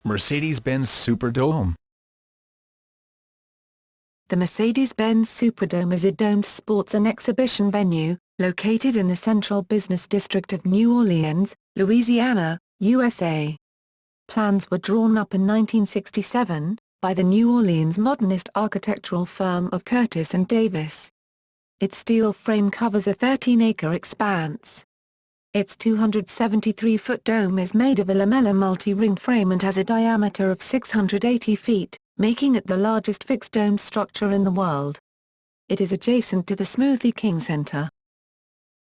Mercedes-Benz Superdome. The Mercedes-Benz Superdome is a domed sports and exhibition venue, located in the central business district of New Orleans, Louisiana, USA. Plans were drawn up in 1967, by the New Orleans modernist architectural firm of Curtis and Davis. Its steel frame covers a 13-acre expanse. Its 273-foot dome is made of a lamellar multi-ringed frame and has a diameter of 680 feet, making it the largest fixed-domed structure in the world. It is adjacent to the Smoothie King Center.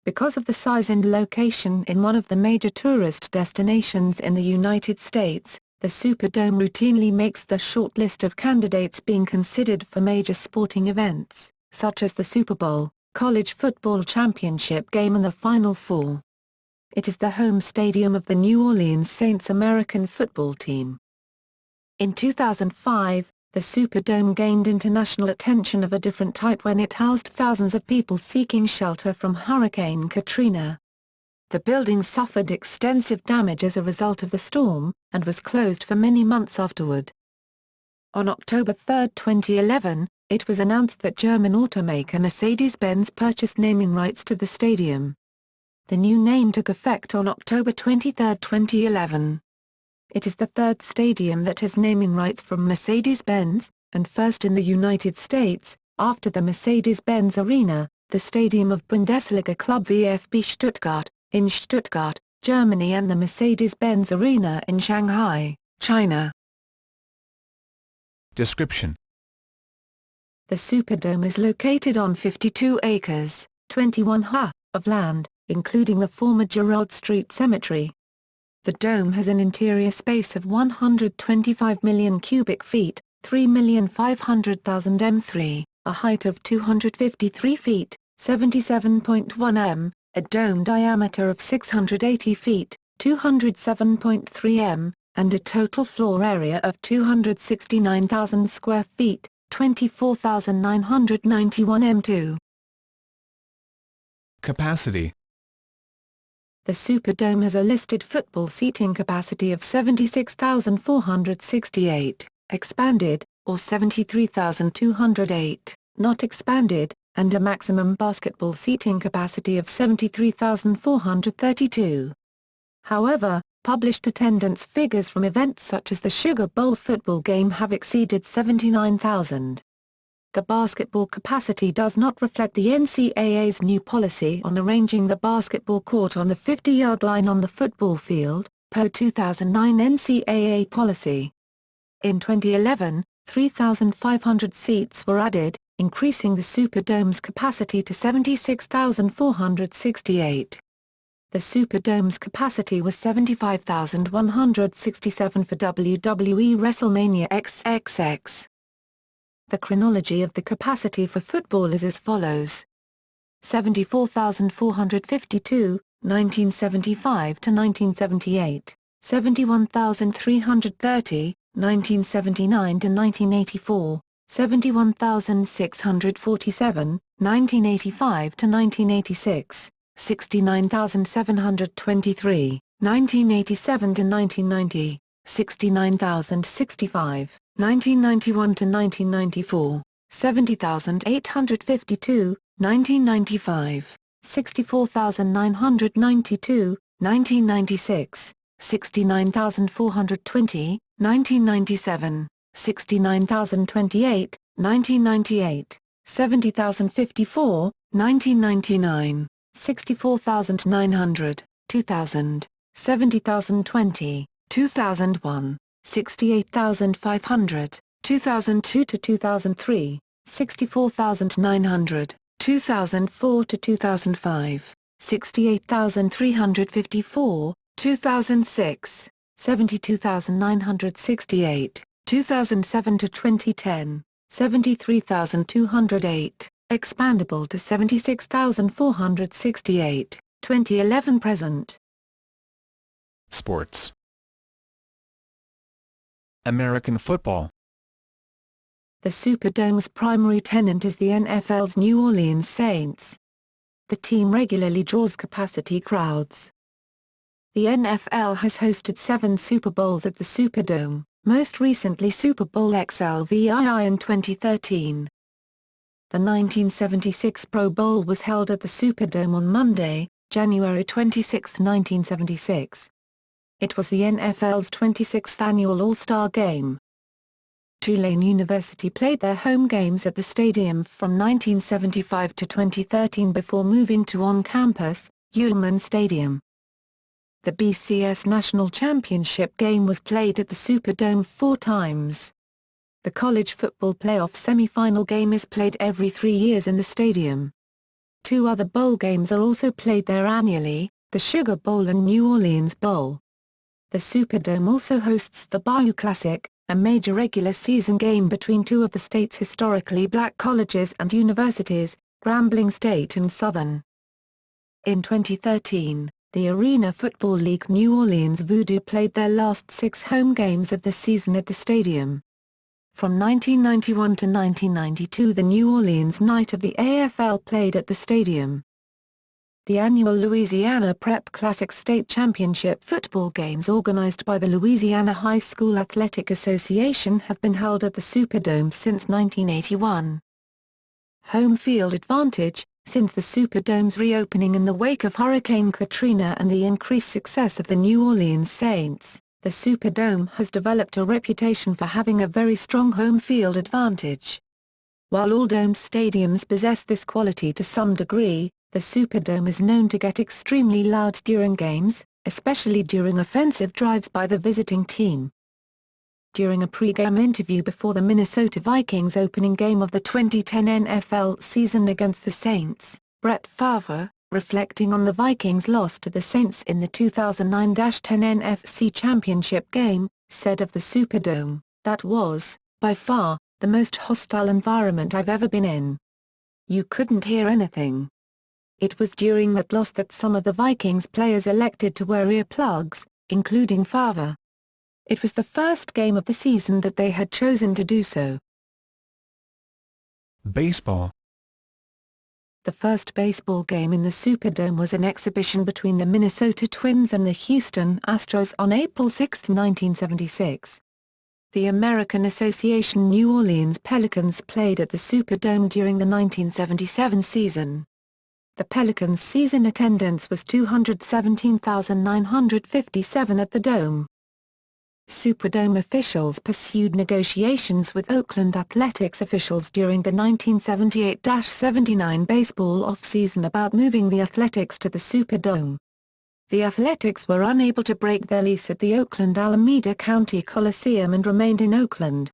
Because of the size and location in one of the major tourist destinations in the United States, the Superdome routinely makes the short list of candidates being considered for major sporting events, such as the Super Bowl, college football championship game and the Final Four. It is the home stadium of the New Orleans Saints American football team. In 2005, the Superdome gained international attention of a different type when it housed thousands of people seeking shelter from Hurricane Katrina. The building suffered extensive damage as a result of the storm, and was closed for many months afterward. On October 3, 2011, it was announced that German automaker Mercedes-Benz purchased naming rights to the stadium. The new name took effect on October 23, 2011. It is the third stadium that has naming rights from Mercedes-Benz, and first in the United States, after the Mercedes-Benz Arena, the stadium of Bundesliga club VfB Stuttgart, in Stuttgart, Germany, and the Mercedes-Benz Arena in Shanghai, China. Description: The Superdome is located on 52 acres, 21 ha, of land, including the former Girard Street Cemetery. The dome has an interior space of 125 million cubic feet, 3,500,000 m3, a height of 253 feet, 77.1 m, a dome diameter of 680 feet, 207.3 m, and a total floor area of 269,000 square feet, 24,991 m2. Capacity: The Superdome has a listed football seating capacity of 76,468, expanded, or 73,208, not expanded, and a maximum basketball seating capacity of 73,432. However, published attendance figures from events such as the Sugar Bowl football game have exceeded 79,000. The basketball capacity does not reflect the NCAA's new policy on arranging the basketball court on the 50-yard line on the football field, per 2009 NCAA policy. In 2011, 3,500 seats were added, increasing the Superdome's capacity to 76,468. The Superdome's capacity was 75,167 for WWE WrestleMania XXX. The chronology of the capacity for football is as follows: 74,452, 1975 to 1978, 71,330, 1979 to 1984, 71,647, 1985 to 1986, 69,723, 1987 to 1990, 69,065, 1991 to 1994, 70,852, 1995, 64,992, 1996, 69,420, 1997, 69,028, 1998, 70,054, 1999, 64,900, 2000, 70,020, 2001, 68,500, 2002 to 2003, 64,900, 2004 to 2005, 68,354, 2006, 72,968, 2007 to 2010, 73,208, expandable to 76,468, 2011 present. Sports: American football. The Superdome's primary tenant is the NFL's New Orleans Saints. The team regularly draws capacity crowds. The NFL has hosted 7 Super Bowls at the Superdome, most recently Super Bowl XLVII in 2013. The 1976 Pro Bowl was held at the Superdome on Monday, January 26, 1976. It was the NFL's 26th annual All-Star Game. Tulane University played their home games at the stadium from 1975 to 2013 before moving to on-campus, Ullman Stadium. The BCS National Championship game was played at the Superdome 4 times. The college football playoff semifinal game is played every 3 years in the stadium. 2 other bowl games are also played there annually, the Sugar Bowl and New Orleans Bowl. The Superdome also hosts the Bayou Classic, a major regular season game between 2 of the state's historically black colleges and universities, Grambling State and Southern. In 2013, the Arena Football League New Orleans Voodoo played their last 6 home games of the season at the stadium. From 1991 to 1992 the New Orleans Knight of the AFL played at the stadium. The annual Louisiana Prep Classic State Championship football games organized by the Louisiana High School Athletic Association have been held at the Superdome since 1981. Home field advantage. Since the Superdome's reopening in the wake of Hurricane Katrina and the increased success of the New Orleans Saints, the Superdome has developed a reputation for having a very strong home field advantage. While all domed stadiums possess this quality to some degree, the Superdome is known to get extremely loud during games, especially during offensive drives by the visiting team. During a pre-game interview before the Minnesota Vikings opening game of the 2010 NFL season against the Saints, Brett Favre, reflecting on the Vikings' loss to the Saints in the 2009-10 NFC Championship game, said of the Superdome, "That was, by far, the most hostile environment I've ever been in. You couldn't hear anything. It was during that loss that some of the Vikings players elected to wear earplugs, including Favre. It was the first game of the season that they had chosen to do so." Baseball. The first baseball game in the Superdome was an exhibition between the Minnesota Twins and the Houston Astros on April 6, 1976. The American Association New Orleans Pelicans played at the Superdome during the 1977 season. The Pelicans' season attendance was 217,957 at the Dome. Superdome officials pursued negotiations with Oakland Athletics officials during the 1978-79 baseball offseason about moving the Athletics to the Superdome. The Athletics were unable to break their lease at the Oakland Alameda County Coliseum and remained in Oakland.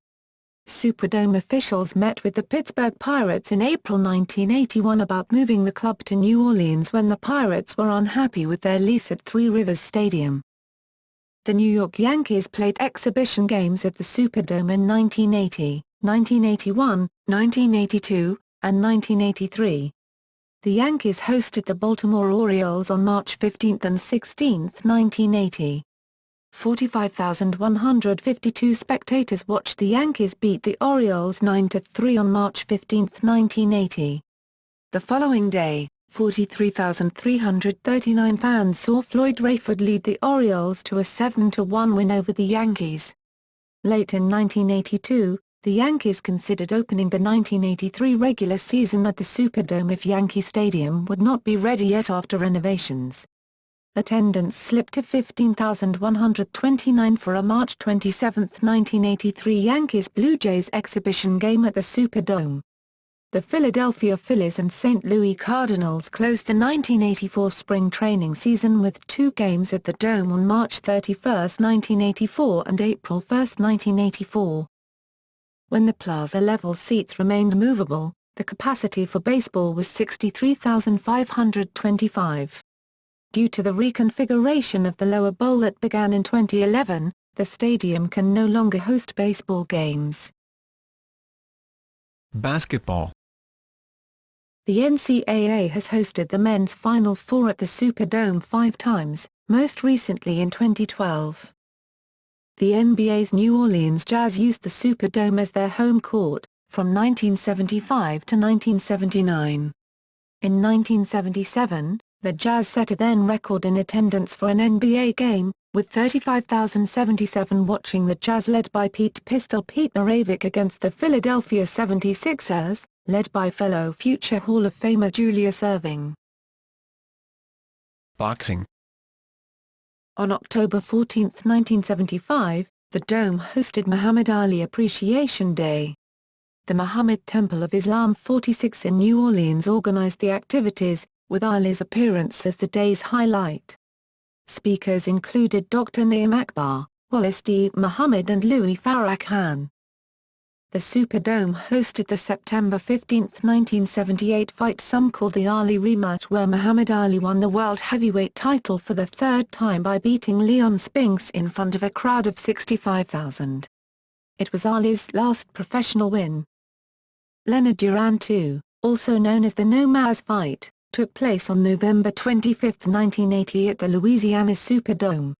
Superdome officials met with the Pittsburgh Pirates in April 1981 about moving the club to New Orleans when the Pirates were unhappy with their lease at Three Rivers Stadium. The New York Yankees played exhibition games at the Superdome in 1980, 1981, 1982, and 1983. The Yankees hosted the Baltimore Orioles on March 15 and 16, 1980. 45,152 spectators watched the Yankees beat the Orioles 9-3 on March 15, 1980. The following day, 43,339 fans saw Floyd Rayford lead the Orioles to a 7-1 win over the Yankees. Late in 1982, the Yankees considered opening the 1983 regular season at the Superdome if Yankee Stadium would not be ready yet after renovations. Attendance slipped to 15,129 for a March 27, 1983 Yankees-Blue Jays exhibition game at the Superdome. The Philadelphia Phillies and St. Louis Cardinals closed the 1984 spring training season with 2 games at the Dome on March 31, 1984 and April 1, 1984. When the plaza-level seats remained movable, the capacity for baseball was 63,525. Due to the reconfiguration of the lower bowl that began in 2011, the stadium can no longer host baseball games. Basketball. The NCAA has hosted the men's Final Four at the Superdome 5 times, most recently in 2012. The NBA's New Orleans Jazz used the Superdome as their home court, from 1975 to 1979. In 1977, The Jazz set a then record in attendance for an NBA game, with 35,077 watching. The Jazz led by Pete "Pistol" Pete Maravich against the Philadelphia 76ers, led by fellow future Hall of Famer Julius Erving. Boxing. On October 14, 1975, the Dome hosted Muhammad Ali Appreciation Day. The Muhammad Temple of Islam 46 in New Orleans organized the activities, with Ali's appearance as the day's highlight. Speakers included Dr. Naim Akbar, Wallace D. Muhammad and Louis Farrakhan. The Superdome hosted the September 15, 1978 fight some called the Ali rematch, where Muhammad Ali won the world heavyweight title for the third time by beating Leon Spinks in front of a crowd of 65,000. It was Ali's last professional win. Leonard Duran II, also known as the No Mas fight, took place on November 25, 1980 at the Louisiana Superdome.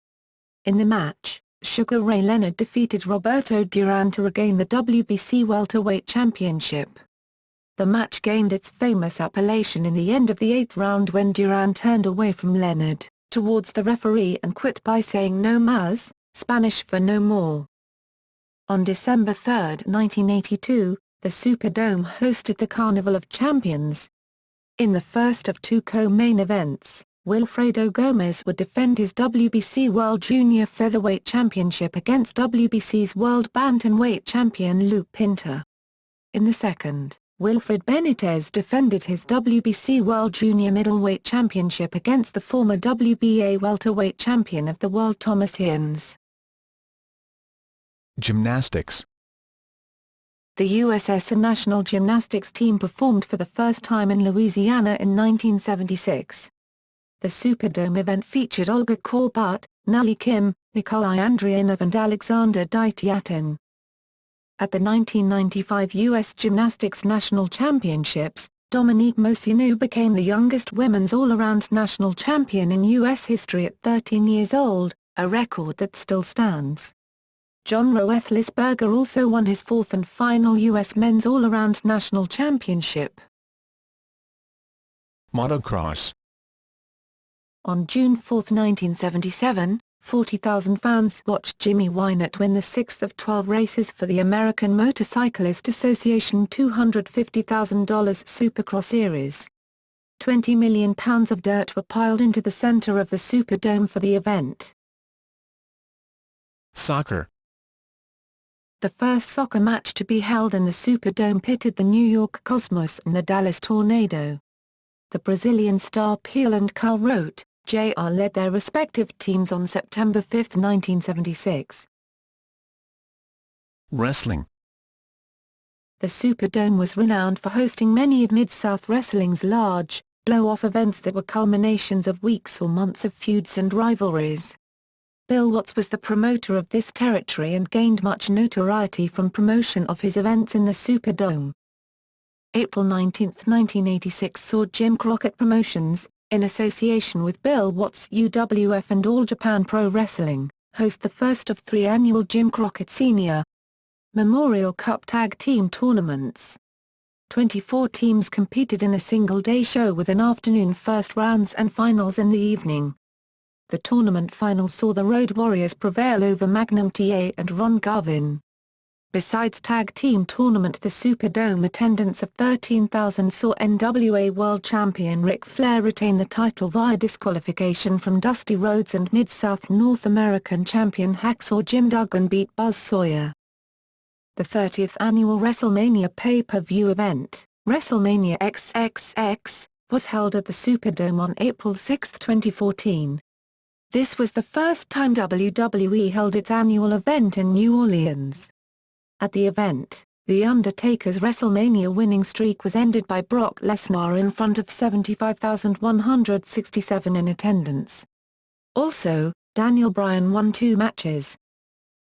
In the match, Sugar Ray Leonard defeated Roberto Duran to regain the WBC welterweight championship. The match gained its famous appellation in the end of the 8th round when Duran turned away from Leonard, towards the referee, and quit by saying "No mas," Spanish for "no more." On December 3, 1982, the Superdome hosted the Carnival of Champions. In the first of two co-main events, Wilfredo Gomez would defend his WBC World Junior Featherweight Championship against WBC's World Bantamweight champion Luke Pinter. In the second, Wilfred Benitez defended his WBC World Junior Middleweight Championship against the former WBA welterweight champion of the world Thomas Hearns. Gymnastics. The USS national gymnastics team performed for the first time in Louisiana in 1976. The Superdome event featured Olga Korbut, Nelly Kim, Nikolai Andrianov and Alexander Daityatyn. At the 1995 U.S. Gymnastics National Championships, Dominique Moceanu became the youngest women's all-around national champion in U.S. history at 13 years old, a record that still stands. John Roethlisberger also won his fourth and final U.S. men's all-around national championship. Motocross. On June 4, 1977, 40,000 fans watched Jimmy Wynett win the sixth of 12 races for the American Motorcyclist Association $250,000 Supercross Series. 20 million pounds of dirt were piled into the center of the Superdome for the event. Soccer. The first soccer match to be held in the Superdome pitted the New York Cosmos and the Dallas Tornado. The Brazilian star Pelé and Carl Roth, Jr. led their respective teams on September 5, 1976. Wrestling. The Superdome was renowned for hosting many of Mid-South Wrestling's large, blow-off events that were culminations of weeks or months of feuds and rivalries. Bill Watts was the promoter of this territory and gained much notoriety from promotion of his events in the Superdome. April 19, 1986 saw Jim Crockett Promotions, in association with Bill Watts UWF and All Japan Pro Wrestling, host the first of 3 annual Jim Crockett Sr. Memorial Cup Tag Team Tournaments. 24 teams competed in a single-day show with an afternoon first rounds and finals in the evening. The tournament final saw the Road Warriors prevail over Magnum TA and Ron Garvin. Besides tag team tournament, the Superdome attendance of 13,000 saw NWA World Champion Ric Flair retain the title via disqualification from Dusty Rhodes and Mid-South North American Champion Hacksaw Jim Duggan beat Buzz Sawyer. The 30th annual WrestleMania pay-per-view event, WrestleMania XXX, was held at the Superdome on April 6, 2014. This was the first time WWE held its annual event in New Orleans. At the event, The Undertaker's WrestleMania winning streak was ended by Brock Lesnar in front of 75,167 in attendance. Also, Daniel Bryan won 2 matches.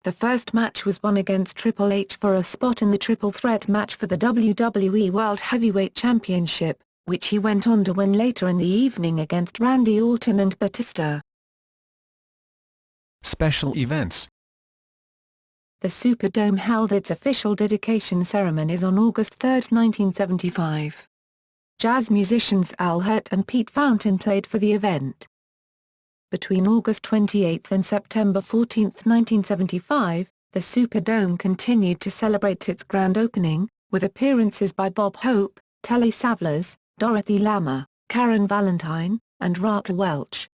The first match was won against Triple H for a spot in the Triple Threat match for the WWE World Heavyweight Championship, which he went on to win later in the evening against Randy Orton and Batista. Special events. The Superdome held its official dedication ceremonies on August 3, 1975. jazz musicians Al Hirt and Pete Fountain played for the event. Between August 28 and September 14, 1975, the Superdome continued to celebrate its grand opening, with appearances by Bob Hope, Telly Savalas, Dorothy Lamour, Karen Valentine, and Raquel Welch.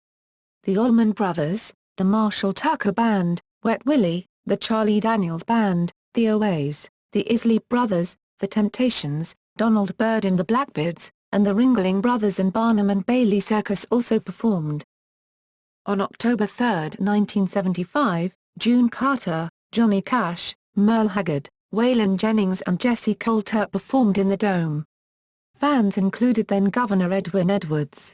The Allman Brothers, the Marshall Tucker Band, Wet Willie, the Charlie Daniels Band, the Oasis, the Isley Brothers, the Temptations, Donald Byrd and the Blackbirds, and the Ringling Brothers and Barnum and Bailey Circus also performed. On October 3, 1975, June Carter, Johnny Cash, Merle Haggard, Waylon Jennings and Jesse Coulter performed in the Dome. Fans included then-Governor Edwin Edwards.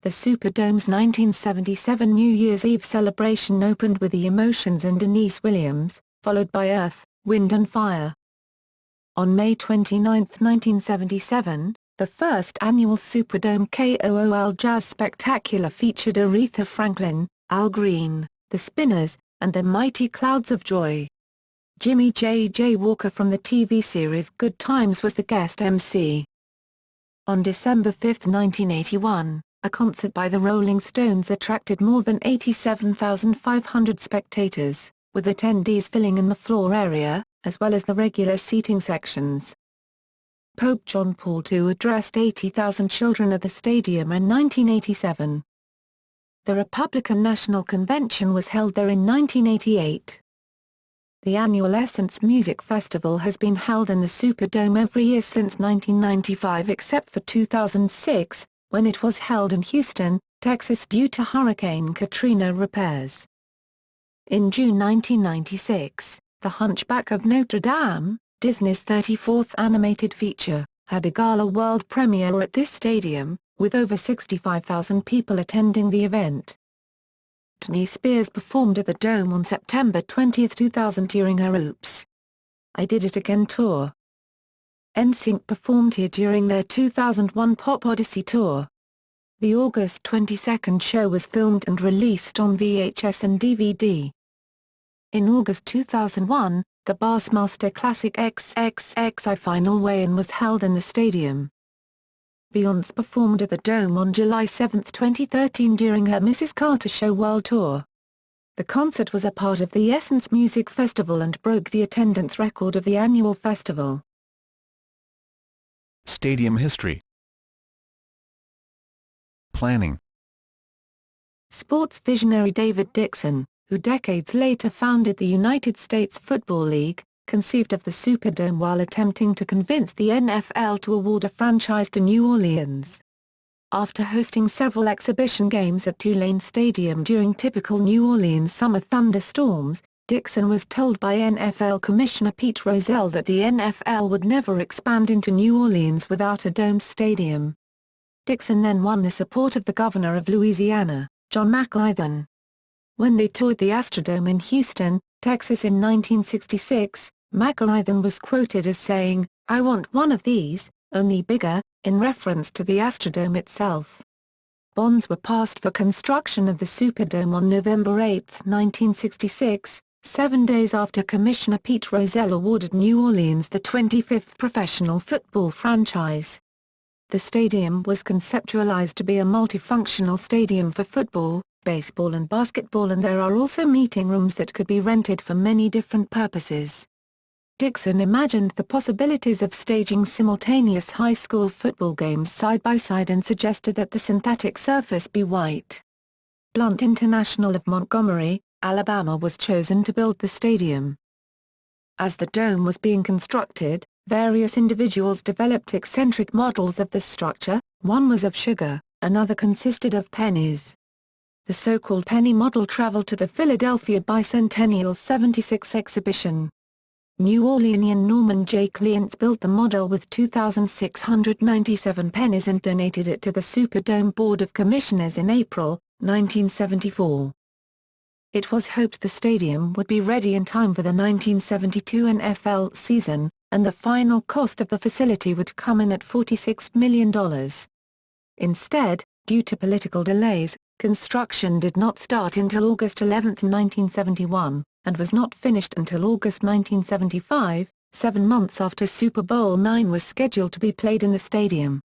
The Superdome's 1977 New Year's Eve celebration opened with The Emotions and Denise Williams, followed by Earth, Wind and Fire. On May 29, 1977, the first annual Superdome KOOL Jazz Spectacular featured Aretha Franklin, Al Green, The Spinners, and the Mighty Clouds of Joy. Jimmy J. Walker from the TV series Good Times was the guest MC. On December 5, 1981, a concert by the Rolling Stones attracted more than 87,500 spectators, with attendees filling in the floor area, as well as the regular seating sections. Pope John Paul II addressed 80,000 children at the stadium in 1987. The Republican National Convention was held there in 1988. The annual Essence Music Festival has been held in the Superdome every year since 1995 except for 2006, when it was held in Houston, Texas due to Hurricane Katrina repairs. In June 1996, The Hunchback of Notre Dame, Disney's 34th animated feature, had a gala world premiere at this stadium, with over 65,000 people attending the event. Britney Spears performed at the Dome on September 20, 2000 during her Oops! I Did It Again tour. NSYNC performed here during their 2001 Pop Odyssey tour. The August 22 show was filmed and released on VHS and DVD. In August 2001, the Bassmaster Classic XXXI Final Weigh-In was held in the stadium. Beyoncé performed at the Dome on July 7, 2013 during her Mrs. Carter Show World Tour. The concert was a part of the Essence Music Festival and broke the attendance record of the annual festival. Stadium history. Planning. Sports visionary David Dixon, who decades later founded the United States Football League, conceived of the Superdome while attempting to convince the NFL to award a franchise to New Orleans. After hosting several exhibition games at Tulane Stadium during typical New Orleans summer thunderstorms, Dixon was told by NFL Commissioner Pete Rozelle that the NFL would never expand into New Orleans without a domed stadium. Dixon then won the support of the governor of Louisiana, John McElhatton. When they toured the Astrodome in Houston, Texas in 1966, McElhatton was quoted as saying, "I want one of these, only bigger," in reference to the Astrodome itself. Bonds were passed for construction of the Superdome on November 8, 1966, 7 days after Commissioner Pete Rozelle awarded New Orleans the 25th professional football franchise. The stadium was conceptualized to be a multifunctional stadium for football, baseball and basketball, and there are also meeting rooms that could be rented for many different purposes. Dixon imagined the possibilities of staging simultaneous high school football games side by side and suggested that the synthetic surface be white. Blount International of Montgomery, Alabama was chosen to build the stadium. As the dome was being constructed, various individuals developed eccentric models of the structure. One was of sugar, another consisted of pennies. The so-called penny model traveled to the Philadelphia Bicentennial '76 exhibition. New Orleanian Norman J. Clients built the model with 2,697 pennies and donated it to the Superdome Board of Commissioners in April, 1974. It was hoped the stadium would be ready in time for the 1972 NFL season, and the final cost of the facility would come in at $46 million. Instead, due to political delays, construction did not start until August 11, 1971, and was not finished until August 1975, 7 months after Super Bowl IX was scheduled to be played in the stadium.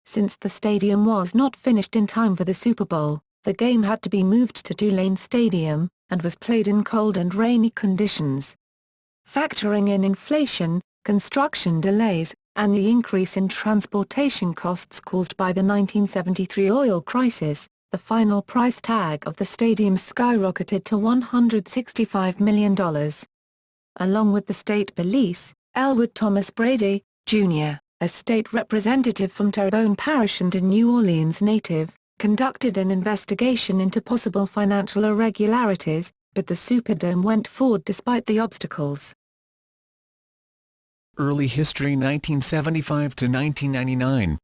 Since the stadium was not finished in time for the Super Bowl, the game had to be moved to Tulane Stadium, and was played in cold and rainy conditions. Factoring in inflation, construction delays, and the increase in transportation costs caused by the 1973 oil crisis, the final price tag of the stadium skyrocketed to $165 million. Along with the state police, Elwood Thomas Brady, Jr., a state representative from Terrebonne Parish and a New Orleans native, conducted an investigation into possible financial irregularities, but the Superdome went forward despite the obstacles. Early history 1975 to 1999.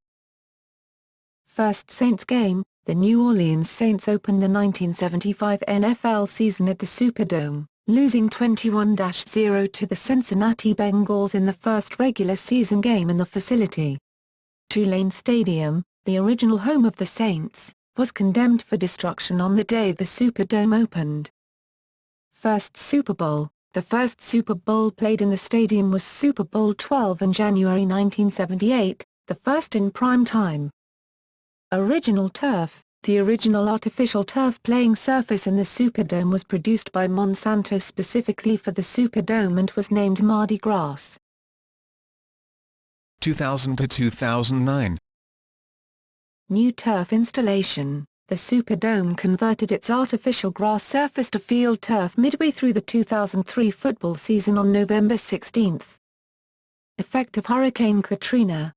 First Saints game, the New Orleans Saints opened the 1975 NFL season at the Superdome, losing 21-0 to the Cincinnati Bengals in the first regular season game in the facility. Tulane Stadium, the original home of the Saints, was condemned for destruction on the day the Superdome opened. First Super Bowl. The first Super Bowl played in the stadium was Super Bowl XII in January 1978, the first in prime time. Original turf. The original artificial turf playing surface in the Superdome was produced by Monsanto specifically for the Superdome and was named Mardi Gras. 2000 to 2009. New turf installation. The Superdome converted its artificial grass surface to field turf midway through the 2003 football season on November 16. Effect of Hurricane Katrina.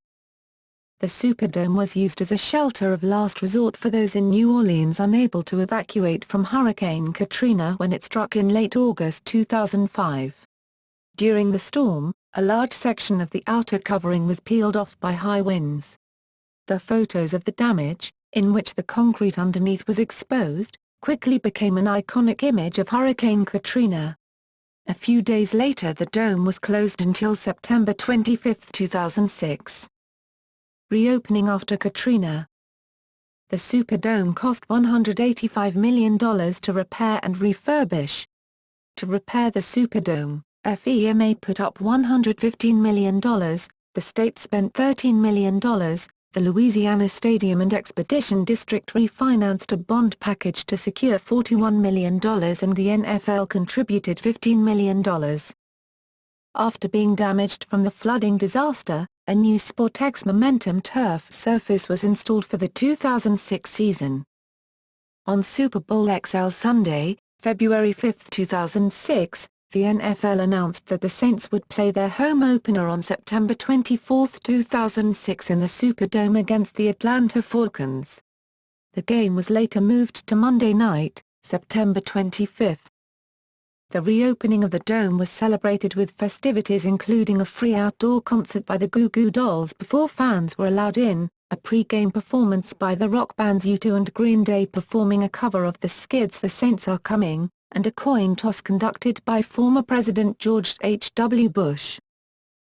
The Superdome was used as a shelter of last resort for those in New Orleans unable to evacuate from Hurricane Katrina when it struck in late August 2005. During the storm, a large section of the outer covering was peeled off by high winds. The photos of the damage, in which the concrete underneath was exposed, quickly became an iconic image of Hurricane Katrina. A few days later the dome was closed until September 25, 2006. Reopening after Katrina. The Superdome cost $185 million to repair and refurbish. To repair the Superdome, FEMA put up $115 million, the state spent $13 million, the Louisiana Stadium and Expedition District refinanced a bond package to secure $41 million and the NFL contributed $15 million. After being damaged from the flooding disaster, a new Sportex Momentum turf surface was installed for the 2006 season. On Super Bowl XL Sunday, February 5, 2006, the NFL announced that the Saints would play their home opener on September 24, 2006 in the Superdome against the Atlanta Falcons. The game was later moved to Monday night, September 25. The reopening of the dome was celebrated with festivities including a free outdoor concert by the Goo Goo Dolls before fans were allowed in, a pre-game performance by the rock bands U2 and Green Day performing a cover of the Skids' The Saints Are Coming, and a coin toss conducted by former President George H.W. Bush.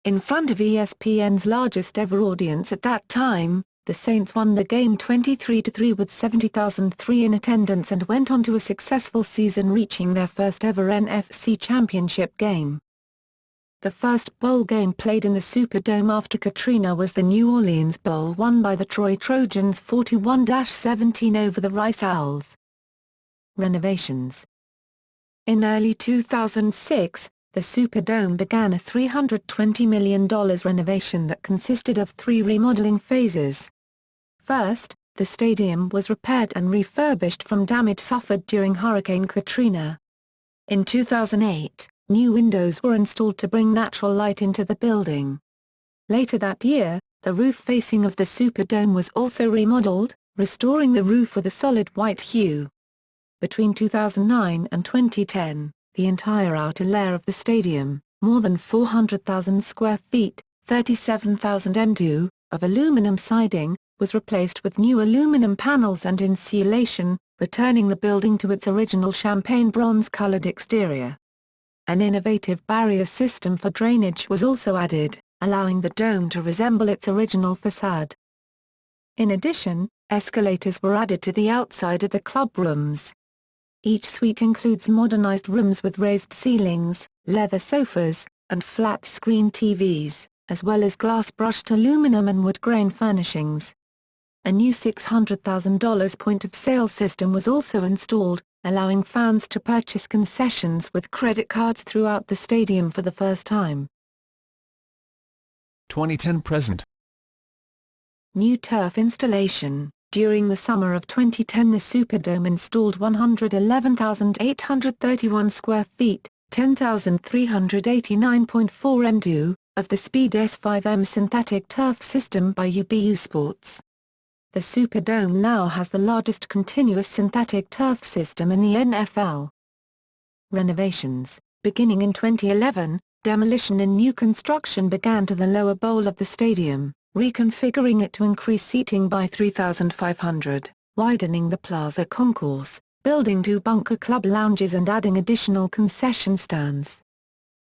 In front of ESPN's largest ever audience at that time, the Saints won the game 23-3 with 70,003 in attendance and went on to a successful season reaching their first ever NFC Championship game. The first bowl game played in the Superdome after Katrina was the New Orleans Bowl won by the Troy Trojans 41-17 over the Rice Owls. Renovations. In early 2006, the Superdome began a $320 million renovation that consisted of 3 remodeling phases. First, the stadium was repaired and refurbished from damage suffered during Hurricane Katrina. In 2008, new windows were installed to bring natural light into the building. Later that year, the roof facing of the Superdome was also remodeled, restoring the roof with a solid white hue. Between 2009 and 2010, the entire outer layer of the stadium, more than 400,000 square feet, 37,000 m2, of aluminum siding, was replaced with new aluminum panels and insulation, returning the building to its original champagne bronze-colored exterior. An innovative barrier system for drainage was also added, allowing the dome to resemble its original facade. In addition, escalators were added to the outside of the club rooms. Each suite includes modernized rooms with raised ceilings, leather sofas, and flat-screen TVs, as well as glass-brushed aluminum and wood grain furnishings. A new $600,000 point-of-sale system was also installed, allowing fans to purchase concessions with credit cards throughout the stadium for the first time. 2010 present. New turf installation. During the summer of 2010, the Superdome installed 111,831 square feet, 10,389.4 m2, of the Speed S5M synthetic turf system by UBU Sports. The Superdome now has the largest continuous synthetic turf system in the NFL. Renovations. Beginning in 2011, demolition and new construction began to the lower bowl of the stadium, reconfiguring it to increase seating by 3,500, widening the plaza concourse, building 2 bunker club lounges and adding additional concession stands.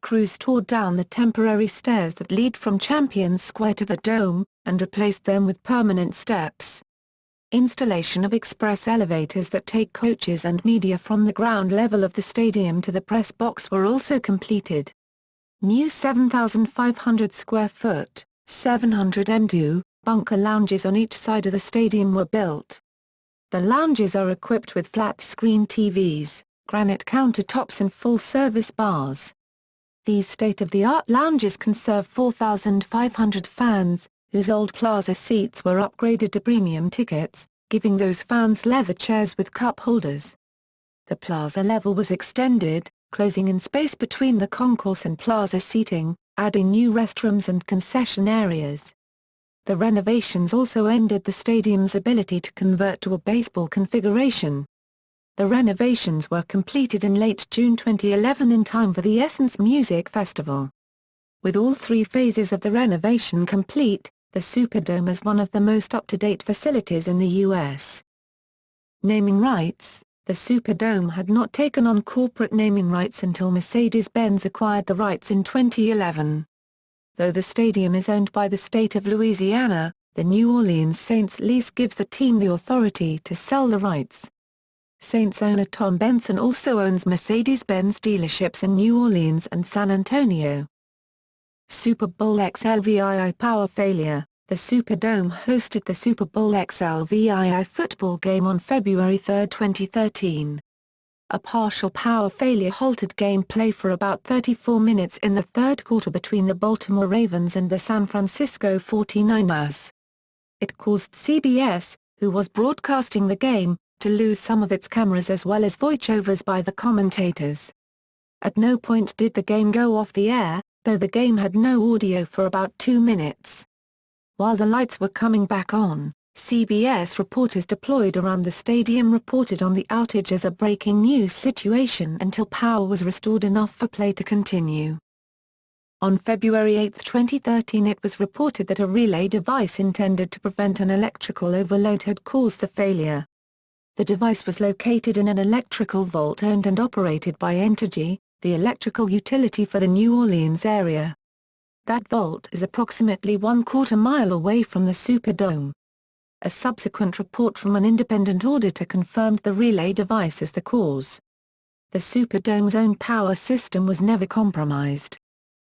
Crews tore down the temporary stairs that lead from Champions Square to the Dome, and replaced them with permanent steps. Installation of express elevators that take coaches and media from the ground level of the stadium to the press box were also completed. New 7,500 square foot, 700 m2, bunker lounges on each side of the stadium were built. The lounges are equipped with flat-screen TVs, granite countertops and full-service bars. These state-of-the-art lounges can serve 4,500 fans, whose old plaza seats were upgraded to premium tickets, giving those fans leather chairs with cup holders. The plaza level was extended, closing in space between the concourse and plaza seating, adding new restrooms and concession areas. The renovations also ended the stadium's ability to convert to a baseball configuration. The renovations were completed in late June 2011 in time for the Essence Music Festival. With all 3 phases of the renovation complete, the Superdome is one of the most up-to-date facilities in the U.S. Naming rights. The Superdome had not taken on corporate naming rights until Mercedes-Benz acquired the rights in 2011. Though the stadium is owned by the state of Louisiana, the New Orleans Saints lease gives the team the authority to sell the rights. Saints owner Tom Benson also owns Mercedes-Benz dealerships in New Orleans and San Antonio. Super Bowl XLVII power failure. The Superdome hosted the Super Bowl XLVII football game on February 3, 2013. A partial power failure halted gameplay for about 34 minutes in the third quarter between the Baltimore Ravens and the San Francisco 49ers. It caused CBS, who was broadcasting the game, to lose some of its cameras as well as voiceovers by the commentators. At no point did the game go off the air, though the game had no audio for about 2 minutes. While the lights were coming back on, CBS reporters deployed around the stadium reported on the outage as a breaking news situation until power was restored enough for play to continue. On February 8, 2013, it was reported that a relay device intended to prevent an electrical overload had caused the failure. The device was located in an electrical vault owned and operated by Entergy, the electrical utility for the New Orleans area. That vault is approximately 1/4 mile away from the Superdome. A subsequent report from an independent auditor confirmed the relay device as the cause. The Superdome's own power system was never compromised.